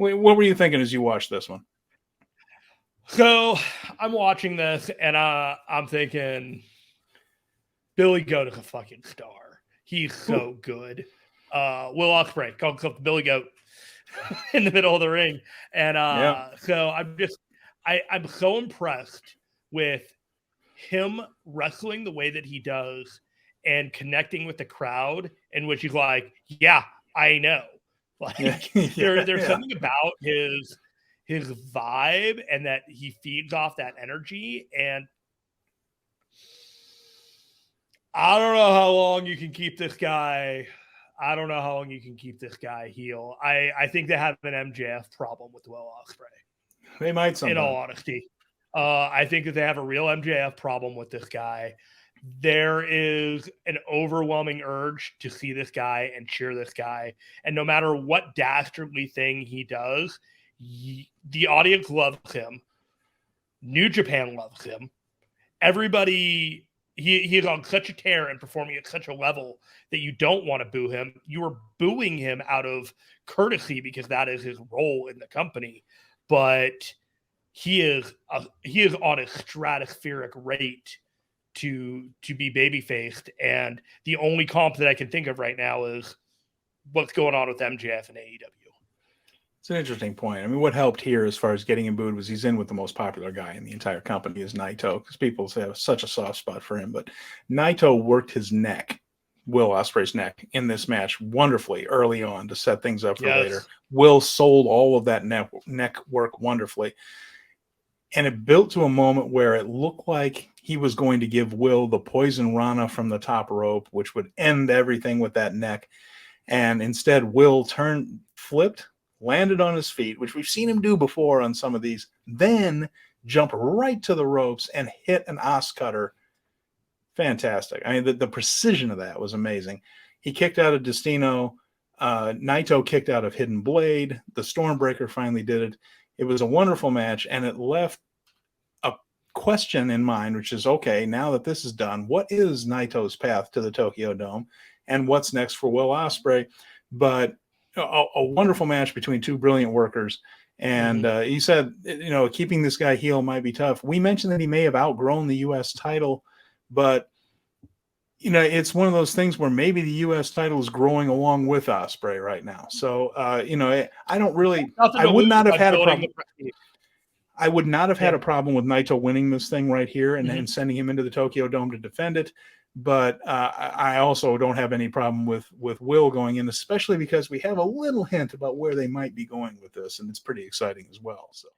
What were you thinking as you watched this one? So I'm watching this, and I'm thinking, Billy Goat is a fucking star. He's so good. Will Ospreay calls himself Billy Goat in the middle of the ring, and so I'm so impressed with him wrestling the way that he does and connecting with the crowd, in which he's like, yeah, I know. Like there's something about his vibe, and that he feeds off that energy. And I don't know how long you can keep this guy. I don't know how long you can keep this guy heel. I think they have an MJF problem with Will Ospreay. They might sometime. In all honesty. I think that they have a real MJF problem with this guy. There is an overwhelming urge to see this guy and cheer this guy. And no matter what dastardly thing he does, the audience loves him. New Japan loves him. Everybody, he's on such a tear and performing at such a level that you don't want to boo him. You are booing him out of courtesy because that is his role in the company. But he is on a stratospheric rate to be baby-faced, and the only comp that I can think of right now is what's going on with MJF and AEW. It's an interesting point. I mean, what helped here as far as getting him booed was he's in with the most popular guy in the entire company is Naito, because people have such a soft spot for him. But Naito worked his neck, Will Ospreay's neck, in this match wonderfully early on to set things up for later. Will sold all of that neck work wonderfully. And it built to a moment where it looked like he was going to give Will the poison rana from the top rope, which would end everything with that neck. And instead, Will flipped, landed on his feet, which we've seen him do before on some of these, then jump right to the ropes and hit an os cutter. Fantastic. I mean, the precision of that was amazing. He kicked out of Destino. Naito kicked out of Hidden Blade. The Stormbreaker finally did it. It was a wonderful match, and it left a question in mind, which is, okay, now that this is done, what is Naito's path to the Tokyo Dome, and what's next for Will Ospreay? But a wonderful match between two brilliant workers. And he said, keeping this guy heel might be tough. We mentioned that he may have outgrown the U.S. title, but it's one of those things where maybe the U.S. title is growing along with Ospreay right now. So, I would not have had a problem. I would not have had a problem with Naito winning this thing right here and sending him into the Tokyo Dome to defend it. But I also don't have any problem with Will going in, especially because we have a little hint about where they might be going with this, and it's pretty exciting as well. So.